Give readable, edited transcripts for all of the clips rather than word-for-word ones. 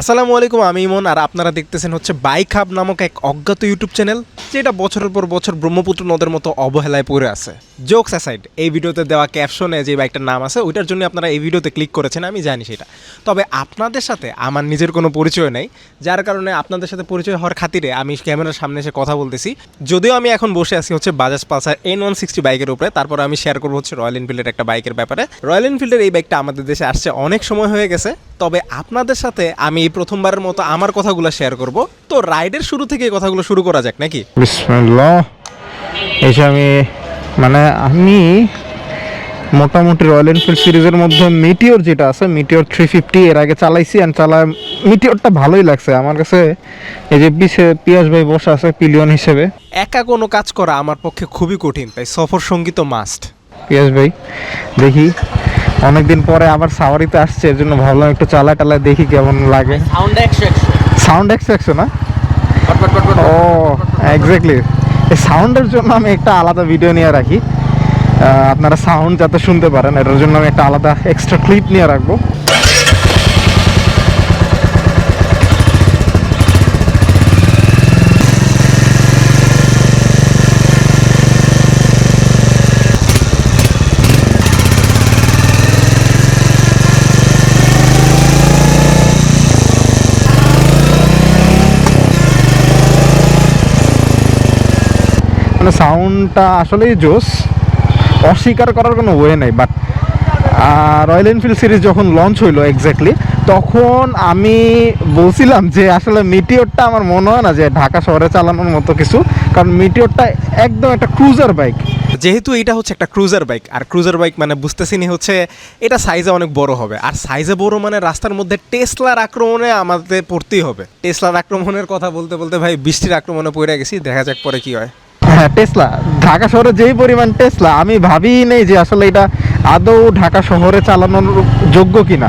আসসালামু আলাইকুম, আমি ইমন আর আপনারা দেখতেছেন হচ্ছে বাইক হাব নামক এক অজ্ঞাত ইউটিউব চ্যানেল, যেটা বছরের পর বছর ব্রহ্মপুত্র নদের মতো অবহেলায় পড়ে আছে। জোকস অ্যাসাইড, এই ভিডিওতে দেওয়া ক্যাপশনে যে বাইকটার নাম আছে ওইটার জন্য আপনারা এই ভিডিওতে ক্লিক করেছেন, আমি জানি সেটা। তবে আপনাদের সাথে আমার নিজের কোনো পরিচয় নেই, যার কারণে আপনাদের সাথে পরিচয় হওয়ার খাতিরে আমি ক্যামেরার সামনে এসে কথা বলতেছি। যদিও আমি এখন বসে আছি হচ্ছে বাজাজ পালসার N160 বাইকের উপরে, তারপর আমি শেয়ার করবো হচ্ছে রয়্যাল এনফিল্ডের একটা বাইকের ব্যাপারে। রয়্যাল এনফিল্ডের এই বাইকটা আমাদের দেশে আসছে অনেক সময় হয়ে গেছে, তবে আপনাদের সাথে আমি প্রথমবারের মতো আমার কথাগুলো শেয়ার করব। তো রাইডের শুরু থেকে এই কথাগুলো শুরু করা যাক নাকি? বিসমিল্লাহ। এই যে আমি মোটামুটি রয়্যাল এনফিল্ড সিরিজের মধ্যে মিটিওর যেটা আছে, মিটিওর 350 এর আগে চালাইছি, অ্যান্ড মিটিওরটা ভালোই লাগছে আমার কাছে। এই যে পিয়াস ভাই বসে আছে পিলিয়ন হিসেবে। একা কোনো কাজ করা আমার পক্ষে খুবই কঠিন, তাই সফর সঙ্গী তো মাস্ট। পিয়াস ভাই দেখি অনেকদিন পরে আবার সাওয়ারিতে আসছে, এর জন্য ভাবলাম একটু চালায় দেখি কেমন লাগে। সাউন্ড 100 না? ও এক্স্যাক্টলি, এই সাউন্ডের জন্য আমি একটা আলাদা ভিডিও নিয়ে রাখি, আপনারা সাউন্ড যাতে শুনতে পারেন, এটার জন্য আমি একটা আলাদা এক্সট্রা ক্লিপ নিয়ে রাখবো। মানে সাউন্ডটা আসলেই জোস, অস্বীকার করার কোনো ওয়ে নেই। বাট রয়্যাল এনফিল্ড সিরিজ যখন লঞ্চ হইলো এক্স্যাক্টলি, তখন আমি বলছিলাম যে আসলে মিটিওরটা আমার মনে হয় না যে ঢাকা শহরে চালানোর মতো কিছু, কারণ মিটিওরটা একদম একটা ক্রুজার বাইক। যেহেতু এটা হচ্ছে একটা ক্রুজার বাইক, আর ক্রুজার বাইক মানে বুঝতেছিনি হচ্ছে এটা সাইজে অনেক বড় হবে, আর সাইজে বড় মানে রাস্তার মধ্যে টেসলার আক্রমণে আমাদের পড়তেই হবে। টেসলার আক্রমণের কথা বলতে বলতে ভাই বৃষ্টির আক্রমণে পড়ে গেছি, দেখা যাক পরে কি হয়। হ্যাঁ, টেসলা ঢাকা শহরে যেই পরিমাণ টেসলা, আমি ভাবিই নেই যে আসলে এটা আদৌ ঢাকা শহরে চালানোর যোগ্য কিনা।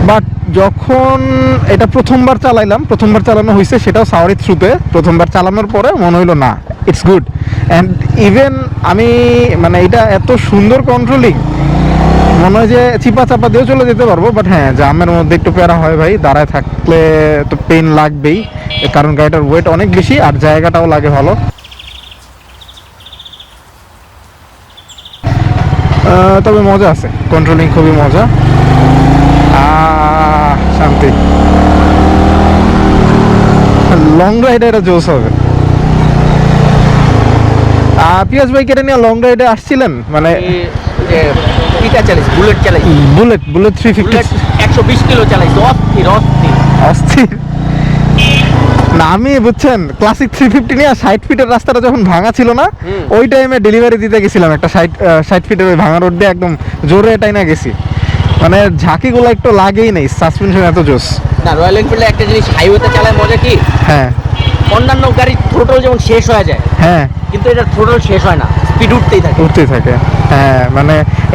বাট যখন এটা প্রথমবার চালানো হয়েছে, সেটাও সাওয়ারি থ্রুতে। প্রথমবার চালানোর পরে মনে হইলো না, ইটস গুড। অ্যান্ড ইভেন আমি এটা এত সুন্দর কন্ট্রোলিং, মনে হয় যে চিপা চাপা দিয়েও চলে যেতে পারবো। বাট হ্যাঁ, জামের মধ্যে একটু প্যারা হয় ভাই, দাঁড়ায় থাকলে তো পেন লাগবেই, কারণ গাড়িটার ওয়েট অনেক বেশি আর জায়গাটাও লাগে ভালো। তবে মজা আছে, কন্ট্রোলিং খুবই মজা। শান্তি, লং রাইডে এটা জোস হবে। পিয়াস ভাই কেটে নিয়ে লং রাইডে আসছিলেন? বুলেট 350 120 কিলো চালাইছি, অস্থির না। আমি বুঝছেন ক্লাসিক 350 নিয়ে 60 ফিটের রাস্তাটা যখন ভাঙা ছিল না, ওই টাইমে ডেলিভারি দিতে গেছিলাম একটা 60 ফিটের ওই ভাঙা রোড দিয়ে, একদম জোরে টাইনা গেছি। ঝাঁকিগুলো একটু লাগেই নেই, সাসপেনশন এত জোস। না, রয়্যাল এনফিল্ডে একটা জিনিস হাইওয়েতে চালায় মজা কি, হ্যাঁ, অন্যান্য গাড়ির থ্রোটল যেমন শেষ হয়ে যায়, হ্যাঁ, কিন্তু এটার থ্রোটল শেষ হয় না, স্পিড উঠতেই থাকে। হ্যাঁ,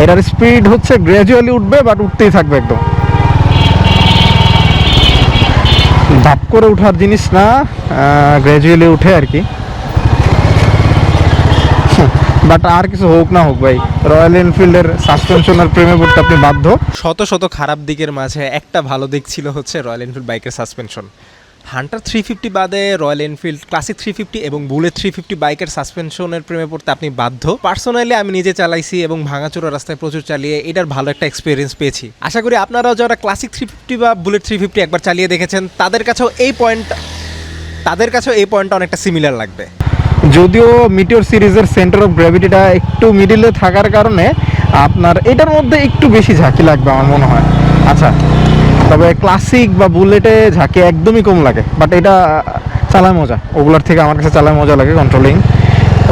এটার স্পিড হচ্ছে গ্র্যাজুয়ালি উঠবে, বাট উঠতেই থাকবে একদম। ধাপ করে ওঠার জিনিস না, গ্র্যাজুয়ালি উঠে আর কি। বাট আর কিছু হোক না হোক ভাই, রয়্যাল এনফিল্ডের সাসপেনশনের প্রেমে পড়তে আপনি বাধ্য। শত শত খারাপ দিকের মাঝে একটা ভালো দিক ছিল হচ্ছে রয়্যাল এনফিল্ড বাইকের সাসপেনশন। হান্টার 350 বাদে রয়্যাল এনফিল্ড ক্লাসিক 350 এবং বুলেট 350 বাইকের সাসপেনশনের প্রেমে পড়তে আপনি বাধ্য। পার্সোনালি আমি নিজে চালাইছি এবং ভাঙাচোরা রাস্তায় প্রচুর চালিয়ে এটার ভালো একটা এক্সপিরিয়েন্স পেয়েছি। আশা করি আপনারাও যারা ক্লাসিক 350 বা বুলেট 350 একবার চালিয়ে দেখেছেন, তাদের কাছেও এই পয়েন্টটা অনেকটা সিমিলার লাগবে। যদিও মিটিওর সিরিজের সেন্টার অফ গ্র্যাভিটিটা একটু মিডিলে থাকার কারণে আপনার এটার মধ্যে একটু বেশি ঝাঁকি লাগবে আমার মনে হয়। আচ্ছা, তবে ক্লাসিক বা বুলেটে ঝাঁকি একদমই কম লাগে, বাট এটা চালায় মজা। ওগুলোর থেকে আমার কাছে চালায় মজা লাগে, কন্ট্রোলিং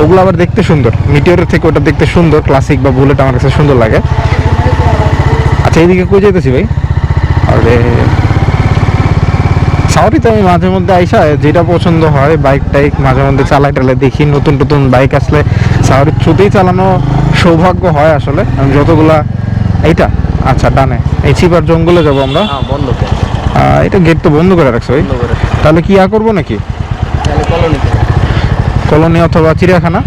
ওগুলো আবার দেখতে সুন্দর। মিটিওরের থেকে ওটা দেখতে সুন্দর, ক্লাসিক বা বুলেট আমার কাছে সুন্দর লাগে। আচ্ছা, এইদিকে কই যেতেছি ভাই? আরে সাউরিতে আমি মাঝে মধ্যে আইসা যেটা পছন্দ হয় বাইক টাইক মাঝে মধ্যে চালাই টালাই দেখি। নতুন বাইক আসলে সাউরির থ্রুতেই চালানো সৌভাগ্য হয় আসলে। আমি যতগুলা এইটা, আচ্ছা ডানে, এই চিপার জঙ্গলে যাবো আমরা। এটা গেট তো বন্ধ করে রাখছো ভাই, তাহলে কি করবো নাকি? কলোনি অথবা চিড়িয়াখানা?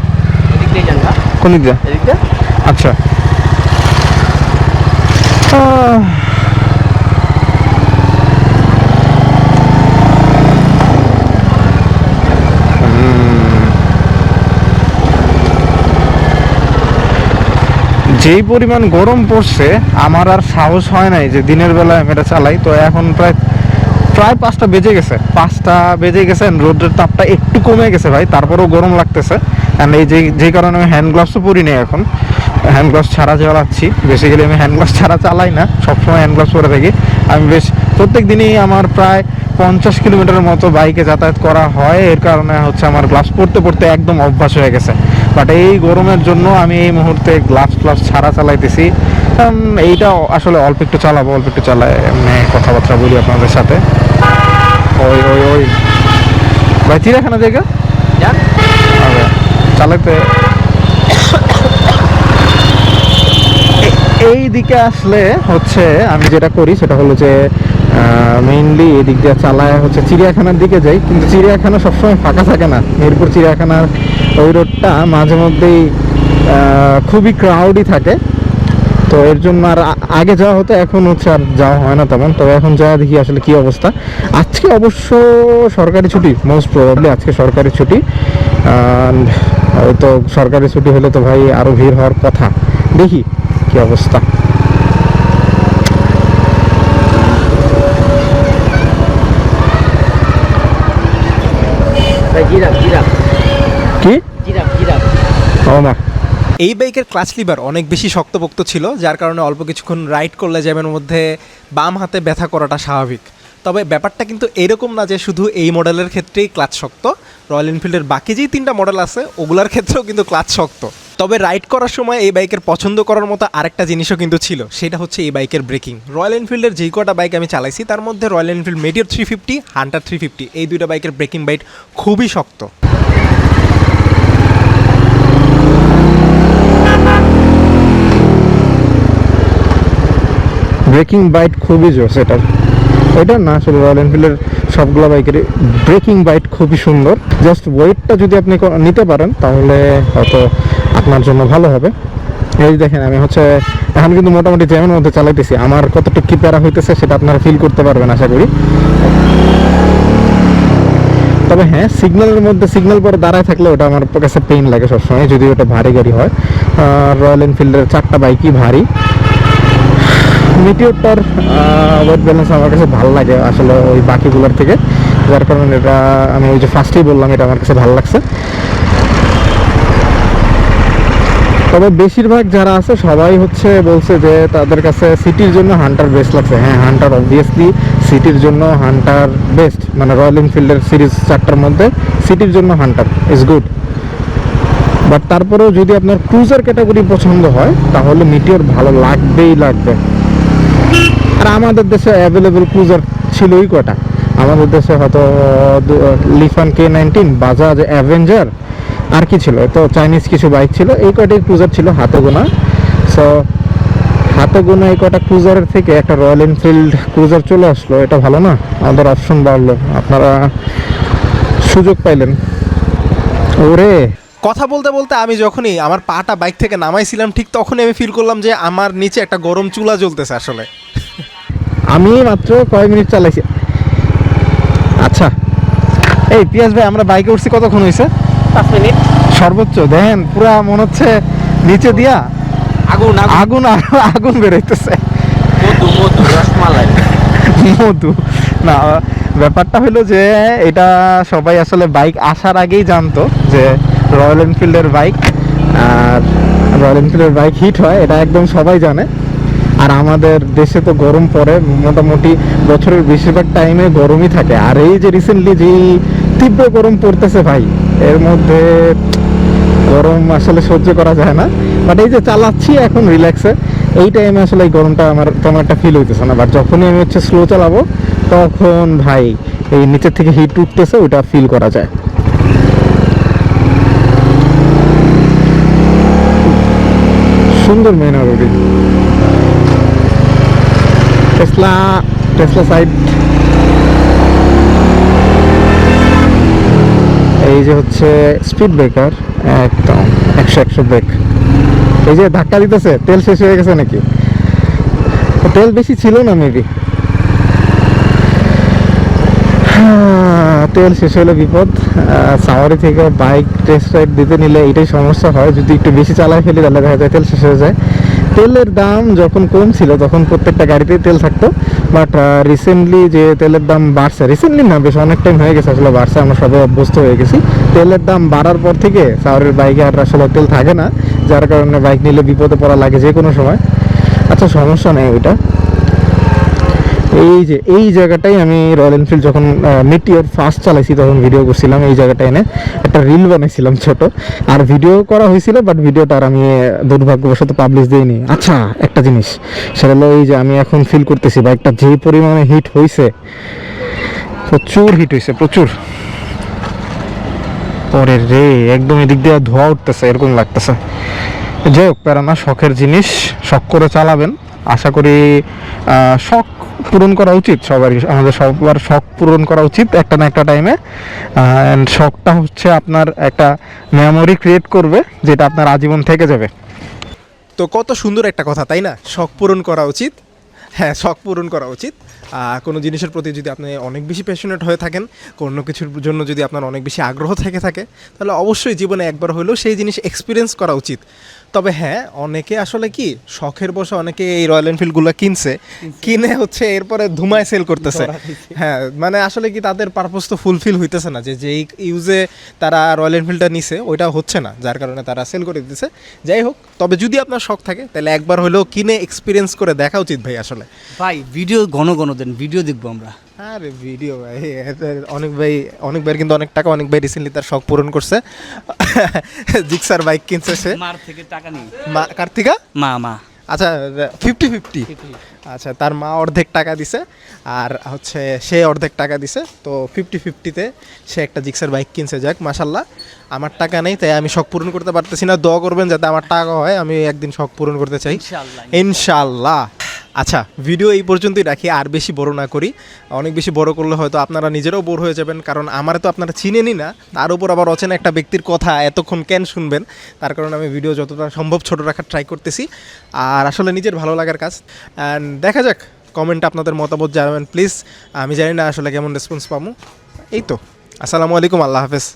কোন দিক দিয়ে? আচ্ছা, যেই পরিমাণ গরম পড়ছে আমার আর সাহস হয় নাই যে দিনের বেলায় আমি এটা চালাই। তো এখন প্রায় 5টা বেজে গেছে, 5টা বেজে গেছে, রোদের তাপটা একটু কমে গেছে ভাই, তারপরেও গরম লাগতেছে। অ্যান্ড এই যেই কারণে আমি হ্যান্ড গ্লাভসও পরি নি, এখন হ্যান্ড গ্লাভস ছাড়া চালাচ্ছি। বেসিক্যালি আমি হ্যান্ড গ্লাভস ছাড়া চালাই না, সবসময় হ্যান্ড গ্লাভস পরে থাকি। আমি প্রত্যেক দিনই আমার প্রায় 50 কিলোমিটারের মতো বাইকে যাতায়াত করা হয়, এর কারণে হচ্ছে আমার গ্লাভস পরতে পরতে একদম অভ্যাস হয়ে গেছে। বাট এই গরমের জন্য আমি এই মুহূর্তে গ্লাভস ছাড়া চালাইতেছি। এইটা আসলে অল্প একটু চালাবো, অল্প একটু চালায় এমনি কথাবার্তা বলি আপনাদের সাথে। ওই ওই ওই ভাই চিড়িয়াখানা জায়গা জান চালাতে এই দিকে আসলে হচ্ছে আমি যেটা করি সেটা হলো যে মেইনলি এদিক দিয়ে চালায় হচ্ছে চিড়িয়াখানার দিকে যাই, কিন্তু চিড়িয়াখানা সবসময় ফাঁকা থাকে না। মিরপুর চিড়িয়াখানার ওই রোডটা মাঝে মধ্যেই খুবই ক্রাউডই থাকে। তো এর জন্য আর আগে যাওয়া হতো, এখন হচ্ছে আর যাওয়া হয় না তেমন। তবে এখন যাওয়া দেখি আসলে কি অবস্থা। আজকে অবশ্য সরকারি ছুটি, মোস্ট প্রবাবলি আজকে সরকারি ছুটি। তো সরকারি ছুটি হলে তো ভাই আরও ভিড় হওয়ার কথা, দেখি কি অবস্থা। জিরাফ জিরাফ কি জিরাফ জিরাফ ও না, এই বাইকের ক্লাচ লিভার অনেক বেশি শক্তপোক্ত ছিল, যার কারণে অল্প কিছুক্ষণ রাইড করলে জ্যামের মধ্যে বাম হাতে ব্যথা করাটা স্বাভাবিক। তবে ব্যাপারটা কিন্তু এরকম না যে শুধু এই মডেলের ক্ষেত্রেই ক্লাচ শক্ত। রয়্যাল এনফিল্ডের বাকি যেই 3টা মডেল আছে ওগুলোর ক্ষেত্রেও কিন্তু ক্লাচ শক্ত। তবে রাইড করার সময় এই বাইকের পছন্দ করার মতো আরেকটা জিনিসও কিন্তু ছিল, সেটা হচ্ছে এই বাইকের ব্রেকিং। রয়্যাল এনফিল্ডের যেই কটা বাইক আমি চালাইছি তার মধ্যে রয়্যাল এনফিল্ড মেটিওর 350, হান্টার 350 এই দুইটা বাইকের ব্রেকিং বাইট খুবই শক্ত। ব্রেকিং বাইট খুবই জোর সেটার। এটা না আসলে রয়্যাল এনফিল্ডের সবগুলো বাইকের ব্রেকিং বাইট খুবই সুন্দর। জাস্ট ওয়েটটা যদি আপনি নিতে পারেন তাহলে হয়তো আপনার জন্য ভালো হবে। এই দেখেন আমি হচ্ছে এখন কিন্তু মোটামুটি জ্যামের মধ্যে চালাইতেছি, আমার কতটুকু কি প্যারা হইতেছে সেটা আপনারা ফিল করতে পারবেন আশা করি। তবে হ্যাঁ, সিগন্যালের মধ্যে সিগন্যাল পরে দাঁড়ায় থাকলে ওটা আমার কাছে পেইন লাগে সবসময়, যদি ওটা ভারী গাড়ি হয়। রয়্যাল এনফিল্ডের 4টা বাইকই ভারী। মিটিওরটার ওয়েট ব্যালেন্স আমার কাছে ভালো লাগে আসলে ওই বাকিগুলোর থেকে, যার কারণে এটা আমি ওই যে ফার্স্টেই বললাম এটা আমার কাছে ভালো লাগছে। তবে বেশিরভাগ যারা আছে সবাই হচ্ছে বলছে যে তাদের কাছে সিটির জন্য হান্টার বেস্ট লাগছে। হ্যাঁ, হান্টার অবভিয়াসলি সিটির জন্য হান্টার বেস্ট, মানে রয়্যাল এনফিল্ডের সিরিজ 4টার মধ্যে সিটির জন্য হান্টার ইজ গুড। বাট তারপরেও যদি আপনার ক্রুজার ক্যাটাগরি পছন্দ হয় তাহলে মিটিওর ভালো লাগবেই লাগবে। আর আমাদের দেশে অ্যাভেলেবেল ক্রুজার ছিলই কটা, আমাদের দেশে হয়তো লিফান K19, বাজাজ অ্যাভেঞ্জার, আর কি ছিল তো চাইনিজ কিছু বাইক ছিল, এই কয়টাই ক্রুজার ছিল হাতে গোনা। সো হাতে গোনা এই কটা ক্রুজারের থেকে একটা রয়্যাল এনফিল্ড ক্রুজার চলে আসলো, এটা ভালো না? আমাদের অপশন বাড়লো, আপনারা সুযোগ পাইলেন। ওরে কথা বলতে বলতে আমি যখনই আমার পাটা বাইক থেকে নামাইছিলাম ঠিক তখনই আমি ফিল করলাম যে আমার নিচে একটা গরম চুলা জ্বলতেছে আসলে। আমি মাত্র কয় মিনিট চালাইছি। আচ্ছা এই পিয়াস ভাই, আমরা বাইকে উঠছি কতক্ষণ হয়েছে? 5 মিনিট সর্বোচ্চ দেখেন পুরা মনে হচ্ছে নিচে দিয়া আগুন আগুন আগুন বেরোইতেছে। মধু মধু রসমালাই মধু না, ব্যাপারটা হলো যে এটা সবাই আসলে বাইক আসার আগেই জানতো যে রয়্যাল এনফিল্ডের বাইক, আর রয়্যাল এনফিল্ডের বাইক হিট হয়, এটা একদম সবাই জানে। আর আমাদের দেশে তো গরম পড়ে, মোটামুটি বছরের বেশিরভাগ টাইমে গরমই থাকে। আর এই যে রিসেন্টলি যে তীব্র গরম পড়তেছে ভাই, এর মধ্যে গরম আসলে সহ্য করা যায় না। বাট এই যে চালাচ্ছি এখন রিল্যাক্সে, এই টাইমে আসলে এই গরমটা আমার তেমন একটা ফিল হইতেছে না। বাট যখনই আমি হচ্ছে স্লো চালাবো তখন ভাই এই নিচের থেকে হিট উঠতেছে, ওটা ফিল করা যায়। সুন্দর মেন রোডে টেসলা সাইড। এই যে হচ্ছে স্পিড ব্রেকার, একদম 100 ব্রেক। এই যে ধাক্কা দিতেছে, তেল শেষ হয়ে গেছে নাকি? তেল বেশি ছিল না মেবি, তেল শেষ হলে বিপদ। সাওয়ারি থেকে বাইক টেস্ট রাইড দিতে নিলে এটাই সমস্যা হয়, যদি একটু বেশি চালায় ফেলি তাহলে দেখা যায় তেল শেষ হয়ে যায়। তেলের দাম যখন কম ছিল তখন প্রত্যেকটা গাড়িতেই তেল থাকতো, বাট রিসেন্টলি যে তেলের দাম বাড়ছে, রিসেন্টলি না বেশ অনেক টাইম হয়ে গেছে আসলে বাড়ছে, আমরা সবাই অভ্যস্ত হয়ে গেছি। তেলের দাম বাড়ার পর থেকে সাওয়ারের বাইকে আর আসলে তেল থাকে না, যার কারণে বাইক নিলে বিপদে পড়া লাগে যে কোনো সময়। আচ্ছা সমস্যা নেই ওইটা। এই জায়গাটাই আমি রয়্যাল এনফিল্ড যখন মিটিওর ফার্স্ট চালাইছি তখন ভিডিও করছিলাম, এই জায়গাটা এনে একটা রিল বানাইছিলাম ছোট, আর ভিডিও করা হয়েছিল, বাট ভিডিওটা আর আমি দুর্ভাগ্যবশত পাবলিশ দিইনি। আচ্ছা একটা জিনিস, সেটা হলো এই যে আমি এখন ফিল করতেছি বাইকটা যে পরিমাণে হিট হয়েছে, প্রচুর হিট হয়েছে, প্রচুর। পরে রে একদম এদিক দিয়ে ধোয়া উঠতেছে এরকম লাগতেছে। যাই হোক, প্যারা না, শখের জিনিস, শখ করে চালাবেন। আশা করি শখ পূরণ করা উচিত সবারই, আমাদের সবার শখ পূরণ করা উচিত একটা না একটা টাইমে। অ্যান্ড শখটা হচ্ছে আপনার একটা মেমোরি ক্রিয়েট করবে যেটা আপনার আজীবন থেকে যাবে। তো কত সুন্দর একটা কথা, তাই না? শখ পূরণ করা উচিত। হ্যাঁ, শখ পূরণ করা উচিত। কোনো জিনিসের প্রতি যদি আপনি অনেক বেশি প্যাশনেট হয়ে থাকেন, কোনো কিছুর জন্য যদি আপনার অনেক বেশি আগ্রহ থেকে থাকে, তাহলে অবশ্যই জীবনে একবার হলেও সেই জিনিস এক্সপিরিয়েন্স করা উচিত। তবে হ্যাঁ, অনেকে আসলে কি শখের বসে অনেকে এই রয়্যাল এনফিল্ডগুলো কিনে হচ্ছে এরপরে ধুমায় সেল করতেছে। হ্যাঁ, মানে আসলে কি তাদের পারপোজ তো ফুলফিল হইতেছে না, যে যেই ইউজে তারা রয়্যাল এনফিল্ডটা নিছে ওইটা হচ্ছে না, যার কারণে তারা সেল করে দিতেছে। যাই হোক, তবে যদি আপনার শখ থাকে তাহলে একবার হলেও কিনে এক্সপিরিয়েন্স করে দেখা উচিত ভাই আসলে। ভাই ভিডিও ঘন ঘন দেন, ভিডিও দেখবো আমরা। আরে ভিডিও ভাই, অনেকবার কিন্তু অনেক টাকা, অনেক ভাই রিসেন্টলি তার শখ পূরণ করছে। জিক্সার বাইক কিনছে সে। মার থেকে টাকা নিয়ে কার্তিকা মা আচ্ছা 50-50। আচ্ছা, তার মা অর্ধেক টাকা দিছে আর হচ্ছে সে অর্ধেক টাকা দিছে, তো 50-50-তে সে একটা জিক্সার বাইক কিনছে। যাক মাশাল্লাহ, আমার টাকা নেই তাই আমি শখ পূরণ করতে পারতেছি না। দোয়া করবেন যাতে আমার টাকা হয়, আমি একদিন শখ পূরণ করতে চাই ইনশাল্লাহ। আচ্ছা, ভিডিও এই পর্যন্তই রাখি, আর বেশি বড় না করি। অনেক বেশি বড় করলে হয়তো আপনারা নিজেরাও বোর হয়ে যাবেন, কারণ আমার তো আপনারা চিনেনই না, তার উপর আবার অচেনা একটা ব্যক্তির কথা এতক্ষণ কেন শুনবেন। তার কারণে আমি ভিডিও যতটা সম্ভব ছোট রাখার ট্রাই করতেছি, আর আসলে নিজের ভালো লাগার কাজ। অ্যান্ড দেখা যাক, কমেন্টে আপনাদের মতামত জানাবেন প্লিজ। আমি জানি না আসলে কেমন রেসপন্স পাবো। এই তো, আসসালামু আলাইকুম, আল্লাহ হাফেজ।